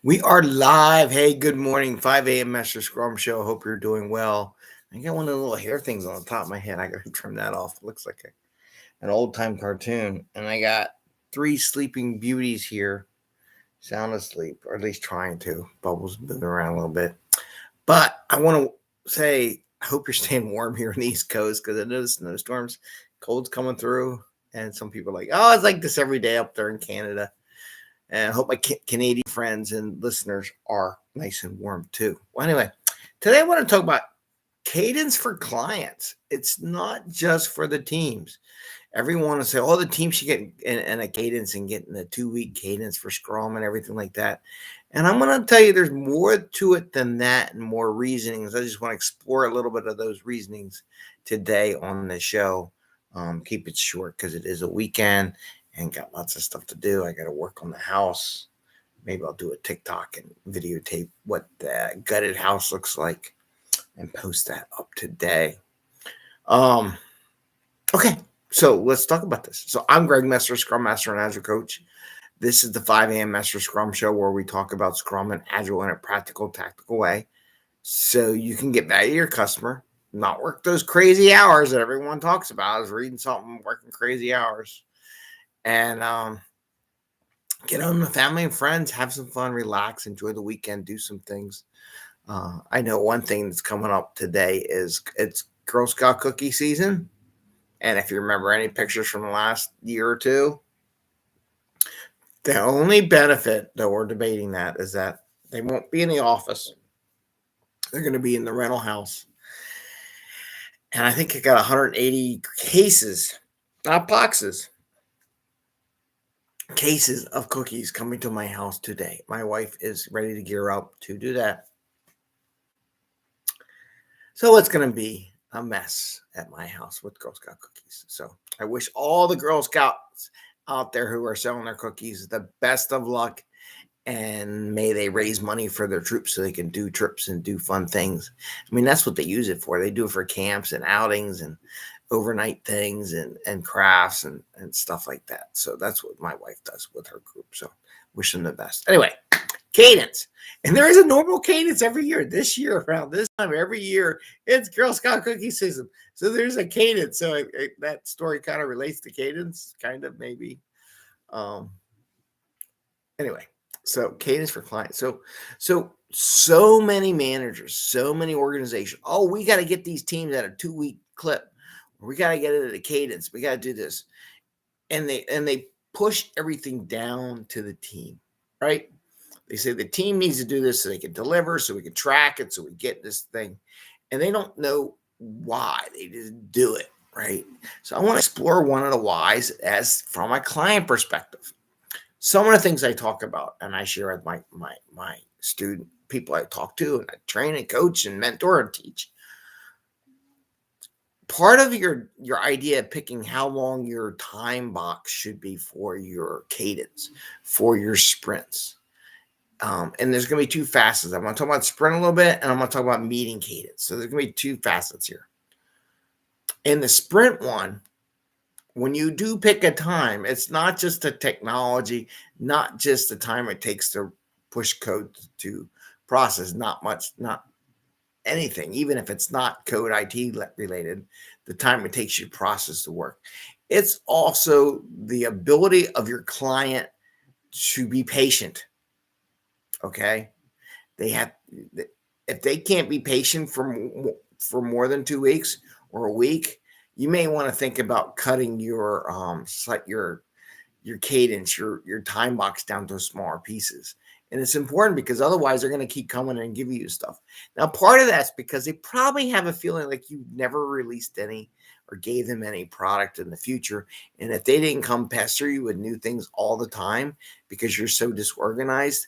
We are live. Hey, good morning. 5 a.m. Mester Scrum Show. Hope you're doing well. I got one of the little hair things on the top of my head. I got to trim that off. It looks like an old time cartoon. And I got three sleeping beauties here, sound asleep, or at least trying to. Bubbles moving around a little bit. But I want to say, I hope you're staying warm here on the East Coast because I know the snowstorms, cold's coming through. And some people are like, oh, it's like this every day up there in Canada. And I hope my Canadian friends and listeners are nice and warm too. Well, anyway, today I want to talk about cadence for clients. It's not just for the teams. Everyone will say, oh, the team should get in a cadence and get in a 2-week cadence for Scrum and everything like that. And I'm going to tell you there's more to it than that and more reasonings. I just want to explore a little bit of those reasonings today on the show. Keep it short because it is a weekend and got lots of stuff to do. I got to work on the house. Maybe I'll do a TikTok and videotape what the gutted house looks like and post that up today. Okay, so let's talk about this. So I'm Greg Mester, Scrum Master and Agile Coach. This is the 5 a.m. Mester Scrum Show where we talk about Scrum and Agile in a practical, tactical way so you can get value to your customer, not work those crazy hours that everyone talks about. I was reading something, working crazy hours. And get on with family and friends, have some fun, relax, enjoy the weekend, do some things. I know one thing that's coming up today is it's Girl Scout cookie season. And if you remember any pictures from the last year or two, the only benefit that we're debating that is that they won't be in the office. They're going to be in the rental house. And I think I got 180 cases, not boxes, cases of cookies coming to my house today. My wife is ready to gear up to do that. So it's going to be a mess at my house with Girl Scout cookies. So I wish all the Girl Scouts out there who are selling their cookies the best of luck, and may they raise money for their troops so they can do trips and do fun things. I mean, that's what they use it for. They do it for camps and outings and overnight things and crafts and stuff like that. So that's what my wife does with her group. So wish them the best. Anyway, cadence. And there is a normal cadence every year. This year, around this time, every year, it's Girl Scout cookie season. So there's a cadence. So that story kind of relates to cadence, kind of maybe. Anyway, so cadence for clients. So many managers, so many organizations. Oh, we got to get these teams at a 2-week clip. We got to get it at a cadence. We got to do this. And they push everything down to the team, right? They say the team needs to do this so they can deliver, so we can track it, so we get this thing. And they don't know why. They just do it, right? So I want to explore one of the whys as from a client perspective. Some of the things I talk about and I share with my student people I talk to and I train and coach and mentor and teach. Part of your idea of picking how long your time box should be for your cadence, for your sprints. And there's going to be two facets. I'm going to talk about sprint a little bit, and I'm going to talk about meeting cadence. So there's going to be two facets here. In the sprint one, when you do pick a time, it's not just the technology, not just the time it takes to push code to process, not anything, even if it's not code IT related, the time it takes you to process the work. It's also the ability of your client to be patient. Okay. If they can't be patient for more than 2 weeks or a week, you may want to think about cutting your cadence, your time box down to smaller pieces. And it's important because otherwise they're going to keep coming and giving you stuff. Now, part of that's because they probably have a feeling like you never released any or gave them any product in the future. And if they didn't come pester you with new things all the time because you're so disorganized,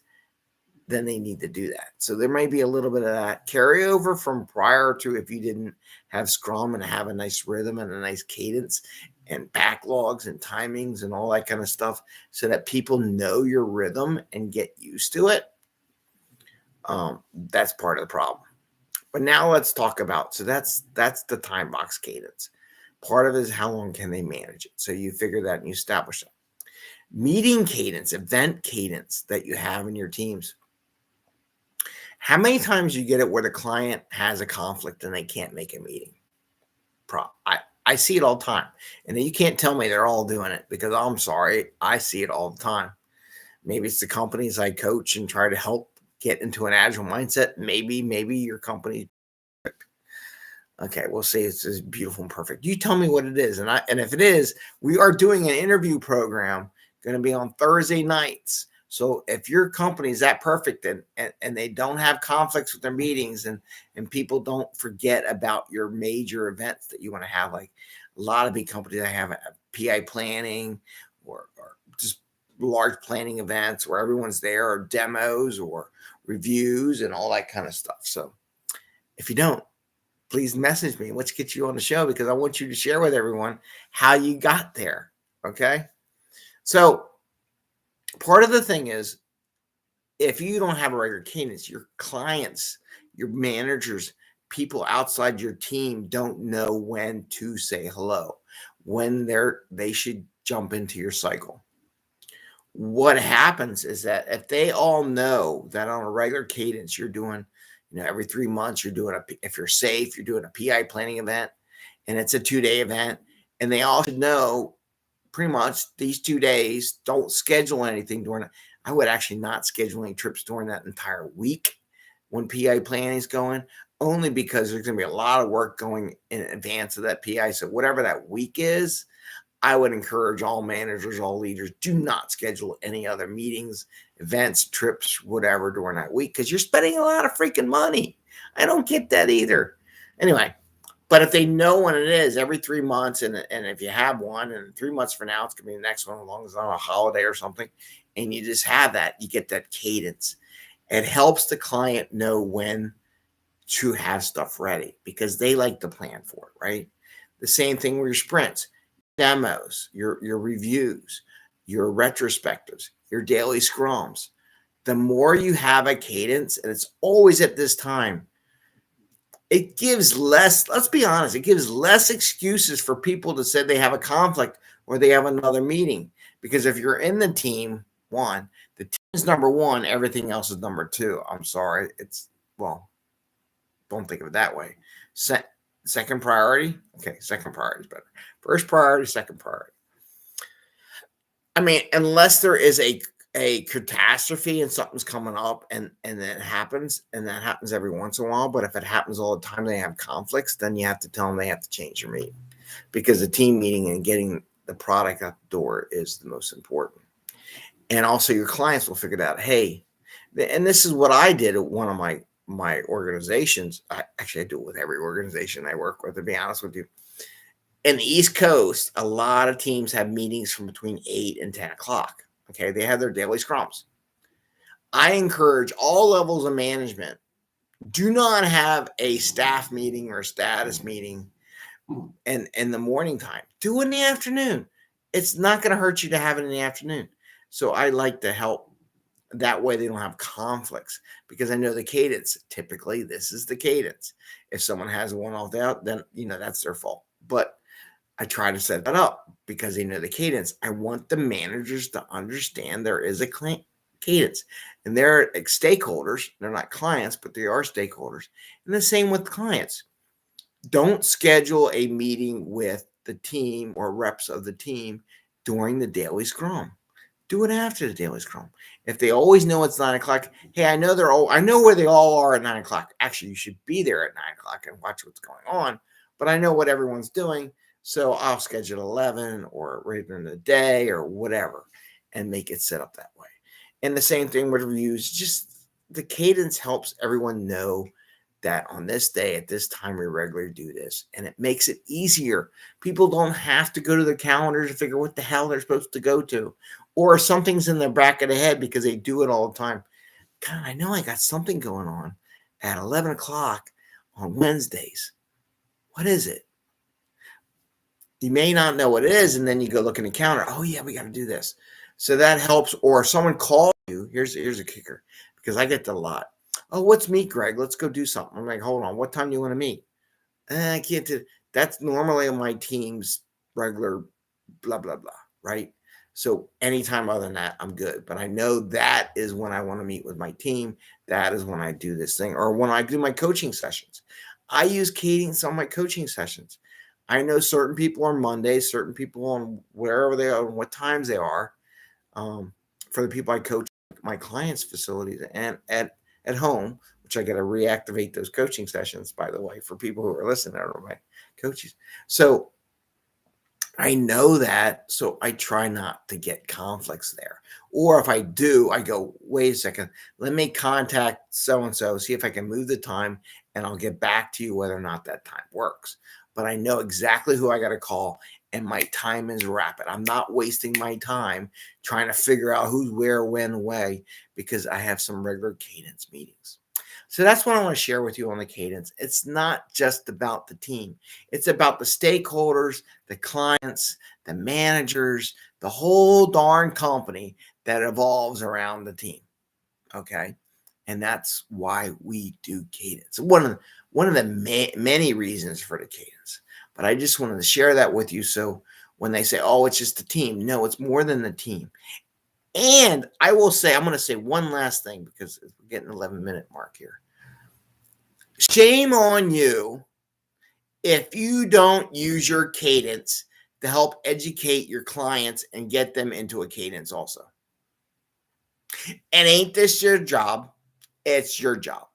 then they need to do that. So there may be a little bit of that carryover from prior to if you didn't have Scrum and have a nice rhythm and a nice cadence and backlogs and timings and all that kind of stuff so that people know your rhythm and get used to it. That's part of the problem. But now let's talk about, so that's the time box cadence. Part of it is how long can they manage it? So you figure that and you establish that. Meeting cadence, event cadence that you have in your teams. How many times you get it where the client has a conflict and they can't make a meeting? I see it all the time. And you can't tell me they're all doing it, because I'm sorry, I see it all the time. Maybe it's the companies I coach and try to help get into an agile mindset. Maybe your company. Okay, we'll say it's just beautiful and perfect. You tell me what it is. And if it is, we are doing an interview program going to be on Thursday nights. So if your company is that perfect and they don't have conflicts with their meetings, and people don't forget about your major events that you want to have, like a lot of big companies that have a PI planning or just large planning events where everyone's there, or demos or reviews and all that kind of stuff. So if you don't, please message me. Let's get you on the show, because I want you to share with everyone how you got there. Okay. So part of the thing is, if you don't have a regular cadence, your clients, your managers, people outside your team don't know when to say hello, when they should jump into your cycle. What happens is that if they all know that on a regular cadence, you're doing, every 3 months, you're doing if you're safe, you're doing a PI planning event, and it's a 2-day event, and they all should know pretty much these 2 days, don't schedule anything during it. I would actually not schedule any trips during that entire week when PI planning is going, only because there's going to be a lot of work going in advance of that PI. So whatever that week is, I would encourage all managers, all leaders, do not schedule any other meetings, events, trips, whatever during that week, because you're spending a lot of freaking money. I don't get that either. Anyway, but if they know when it is, every 3 months, and if you have one, and 3 months from now, it's going to be the next one, as long as it's on a holiday or something, and you just have that, you get that cadence. It helps the client know when to have stuff ready, because they like to plan for it, right? The same thing with your sprints, demos, your reviews, your retrospectives, your daily scrums. The more you have a cadence, and it's always at this time, it gives less, let's be honest, it gives less excuses for people to say they have a conflict or they have another meeting. Because if you're in the team, the team is number one, everything else is number two. I'm sorry. Don't think of it that way. Second priority. Okay, second priority is better. First priority, second priority. I mean, unless there is a catastrophe and something's coming up, and that happens, and that happens every once in a while. But if it happens all the time, they have conflicts, then you have to tell them they have to change your meeting, because the team meeting and getting the product out the door is the most important. And also your clients will figure it out. Hey, and this is what I did at one of my organizations. I do it with every organization I work with, to be honest with you. In the East Coast, a lot of teams have meetings from between 8 and 10 o'clock. Okay, they have their daily scrums. I encourage all levels of management, do not have a staff meeting or a status meeting in the morning time. Do it in the afternoon. It's not going to hurt you to have it in the afternoon. So I like to help. That way they don't have conflicts, because I know the cadence. Typically, this is the cadence. If someone has one off out, then that's their fault. But I try to set that up because they know the cadence. I want the managers to understand there is a cadence, and they're stakeholders. They're not clients, but they are stakeholders. And the same with clients. Don't schedule a meeting with the team or reps of the team during the daily scrum. Do it after the daily scrum. If they always know it's 9 o'clock, hey, I know where they all are at 9 o'clock. Actually, you should be there at 9 o'clock and watch what's going on. But I know what everyone's doing, so I'll schedule 11 or later in the day or whatever, and make it set up that way. And the same thing with reviews. Just the cadence helps everyone know that on this day at this time we regularly do this, and it makes it easier. People don't have to go to their calendar to figure what the hell they're supposed to go to, or something's in their back of the head because they do it all the time. God, I know I got something going on at 11 o'clock on Wednesdays. What is it? You may not know what it is, and then you go look in the calendar. Oh yeah, we got to do this. So that helps. Or someone calls you. Here's a kicker, because I get that a lot. Oh, let's meet, Greg. Let's go do something. I'm like, hold on. What time do you want to meet? I can't do. That's normally on my team's regular blah, blah, blah, right? So anytime other than that, I'm good. But I know that is when I want to meet with my team. That is when I do this thing, or when I do my coaching sessions. I use Cadence on my coaching sessions. I know certain people on Mondays, certain people on wherever they are, and what times they are. For the people I coach, my clients' facilities and at home, which I got to reactivate those coaching sessions, by the way, for people who are listening, are my coaches. So I know that, so I try not to get conflicts there. Or if I do, I go, wait a second, let me contact so and so, see if I can move the time, and I'll get back to you whether or not that time works. But I know exactly who I got to call, and my time is rapid. I'm not wasting my time trying to figure out who's where, when, way, because I have some regular Cadence meetings. So that's what I want to share with you on the Cadence. It's not just about the team. It's about the stakeholders, the clients, the managers, the whole darn company that evolves around the team. Okay. And that's why we do Cadence. One of the many reasons for the Cadence. But I just wanted to share that with you. So when they say, oh, it's just the team, no, it's more than the team. And I will say, I'm going to say one last thing because we're getting 11-minute mark here. Shame on you if you don't use your Cadence to help educate your clients and get them into a Cadence also. And ain't this your job? It's your job.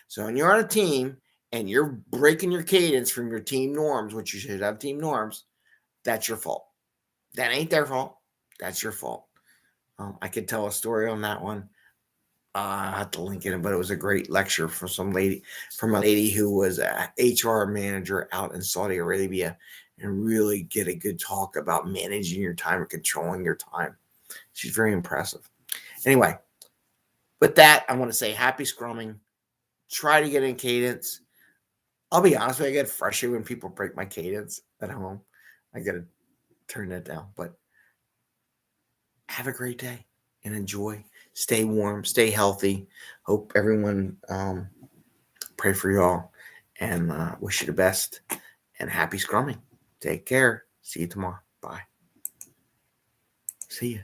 So when you're on a team and you're breaking your Cadence from your team norms, which you should have team norms, that's your fault. That ain't their fault. That's your fault. I could tell a story on that one. I have to link it, but it was a great lecture from a lady who was an HR manager out in Saudi Arabia, and really get a good talk about managing your time and controlling your time. She's very impressive. Anyway, with that, I want to say happy scrumming. Try to get in Cadence. I'll be honest with you, I get frustrated when people break my Cadence at home. I got to turn that down, but have a great day and enjoy. Stay warm, stay healthy. Hope everyone pray for you all, and wish you the best, and happy scrumming. Take care. See you tomorrow. Bye. See you.